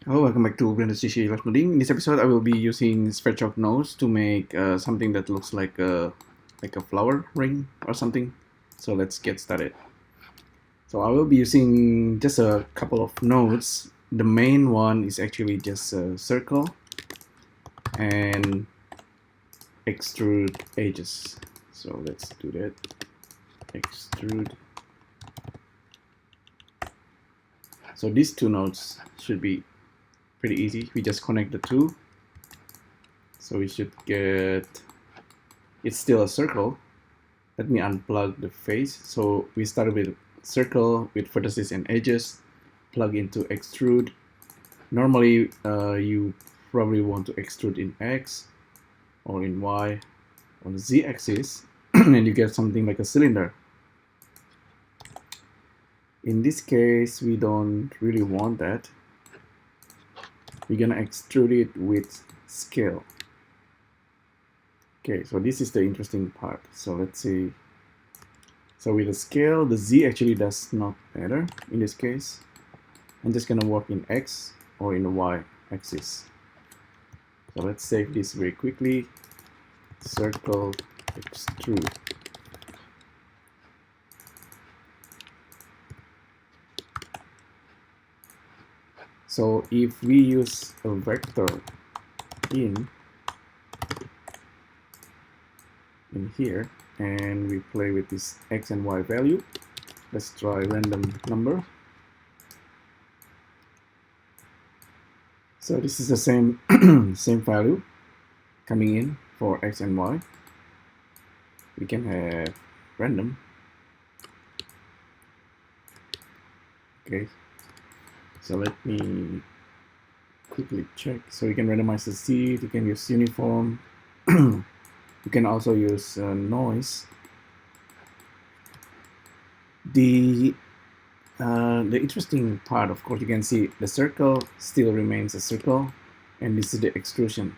Hello, welcome back to LIVENODING. In this episode, I will be using Spreadshot nodes to make something that looks like a flower ring or something. So let's get started. So I will be using just a couple of nodes. The main one is actually just a circle and extrude edges. So let's do that. Extrude. So these two nodes should be pretty easy. We just connect the two. So we should get, it's still a circle. Let me unplug the face. So we started with circle with vertices and edges, plug into extrude. Normally you probably want to extrude in X or in Y on the Z axis and you get something like a cylinder. In this case, we don't really want that. We're gonna extrude it with scale. Okay, so this is the interesting part. So let's see. So with the scale, the Z actually does not matter in this case. I'm just gonna work in X or in the Y axis. So let's save this very quickly. Circle, extrude. So if we use a vector in here and we play with this X and Y value, let's try random number. So this is the same same value coming in for X and Y. We can have random. Okay, so let me quickly check. So you can randomize the seed, you can use uniform, you can also use noise. The interesting part, of course, you can see the circle still remains a circle, and this is the extrusion.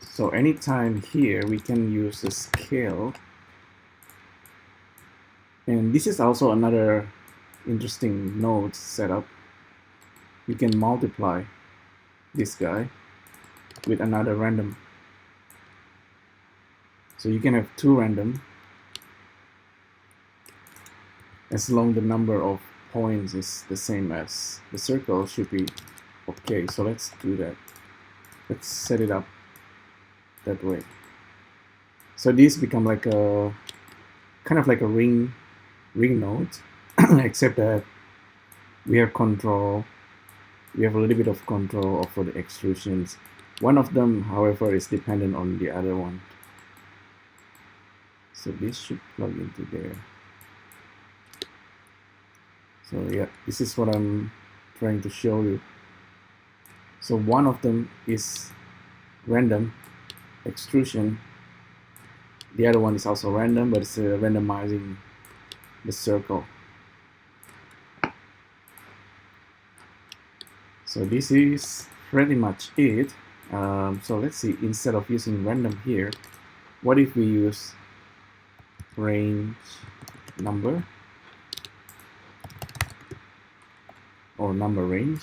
So anytime here we can use the scale, and this is also another interesting node setup. You can multiply this guy with another random. So you can have two random as long the number of points is the same as the circle should be okay. So let's do that. Let's set it up that way. So these become like a kind of like a ring node, except that we have control. We have a little bit of control over the extrusions. One of them, however, is dependent on the other one. So this should plug into there. So yeah, this is what I'm trying to show you. So one of them is random extrusion. The other one is also random, but it's randomizing the circle. So this is pretty much it. So let's see, instead of using random here, what if we use range number or number range,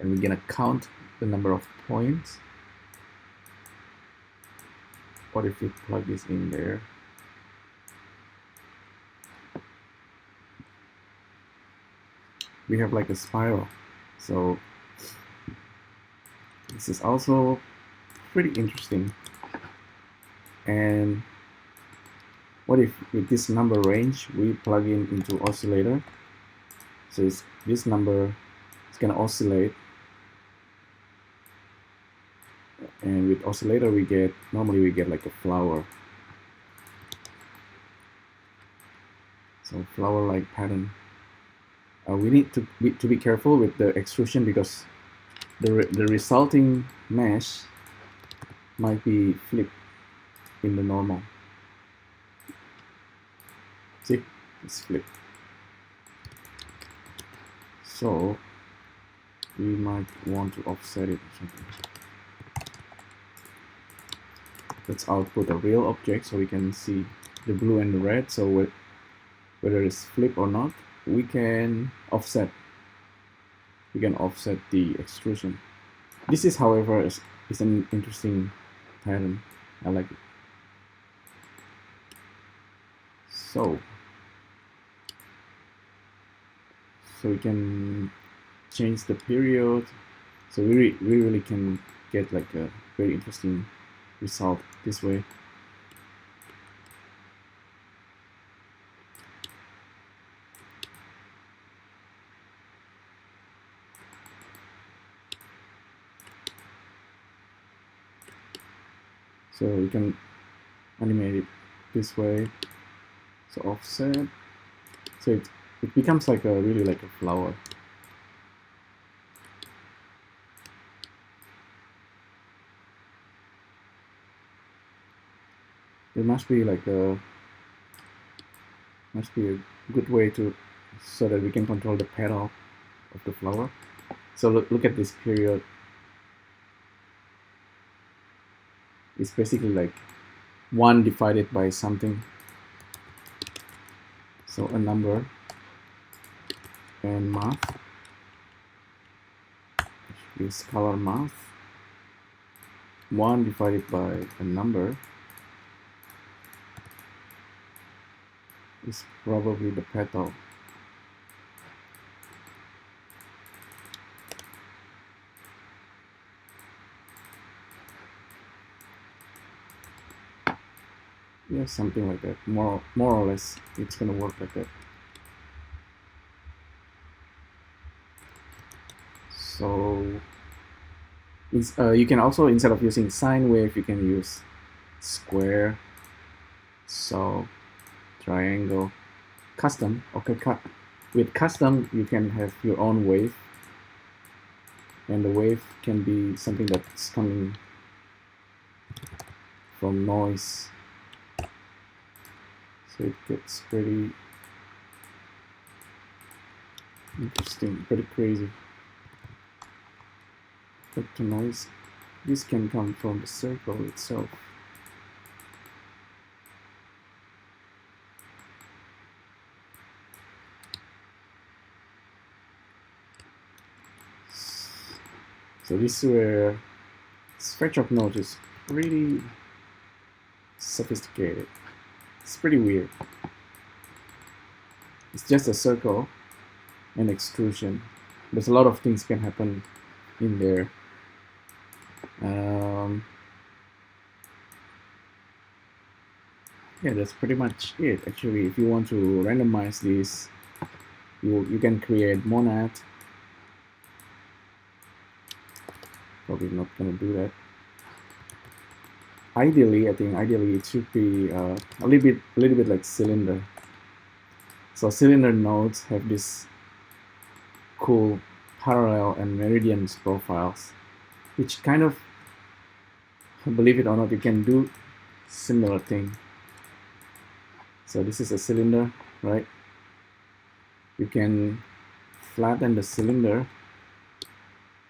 and we're gonna count the number of points. What if we plug this in there? We have like a spiral. So this is also pretty interesting. And what if with this number range we plug in into oscillator? So this number is gonna oscillate, and with oscillator we get, normally we get like a flower. So flower-like pattern. We need to be careful with the extrusion because the resulting mesh might be flipped in the normal. See, it's flipped. So we might want to offset it or something. Let's output a real object so we can see the blue and the red. So whether it's flip or not, we can offset. we can offset the extrusion. This is, however, is an interesting pattern. I like it. So we can change the period. So we really can get like a very interesting result this way. So we can animate it this way. So offset. So it becomes like a really like a flower. There must be like a good way to so that we can control the petal of the flower. So look at this period. It's basically like 1 divided by something. So a number and math is color math. 1 divided by a number is probably the petal. Yeah, something like that. More or less, it's gonna work like that. So you can also, instead of using sine wave, you can use square, so triangle, custom. Okay, with custom, you can have your own wave, and the wave can be something that's coming from noise. So it gets pretty interesting, pretty crazy. Back to noise. This can come from the circle itself. So this is where stretch of nodes is pretty sophisticated. It's pretty weird. It's just a circle and extrusion. There's a lot of things can happen in there. Yeah, that's pretty much it. Actually, if you want to randomize this, you can create monad. Probably not gonna do that. Ideally, I think it should be a little bit like cylinder. So cylinder nodes have this cool parallel and meridians profiles, which kind of, believe it or not, you can do similar thing. So this is a cylinder, right? You can flatten the cylinder,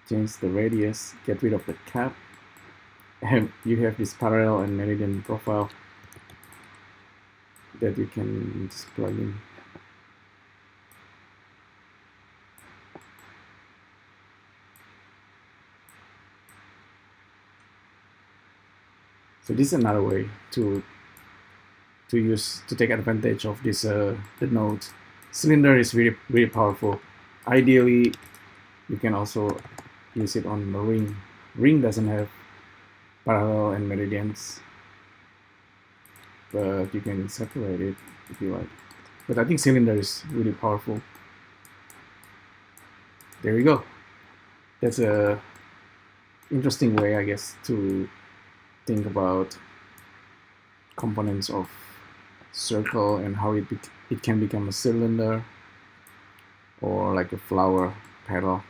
change the radius, get rid of the cap, and you have this parallel and meridian profile that you can just plug in. So this is another way to take advantage of this the node. Cylinder is really powerful. Ideally, you can also use it on the ring. Ring doesn't have parallel and meridians, but you can separate it if you like. But I think cylinder is really powerful. There we go. That's a interesting way, I guess, to think about components of circle and how it can become a cylinder or like a flower petal.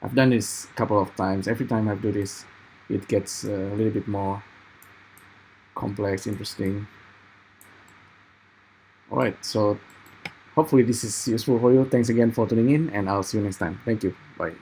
I've done this a couple of times. Every time I do this, it gets a little bit more complex, interesting. All right, so hopefully this is useful for you. Thanks again for tuning in, and I'll see you next time. Thank you. Bye.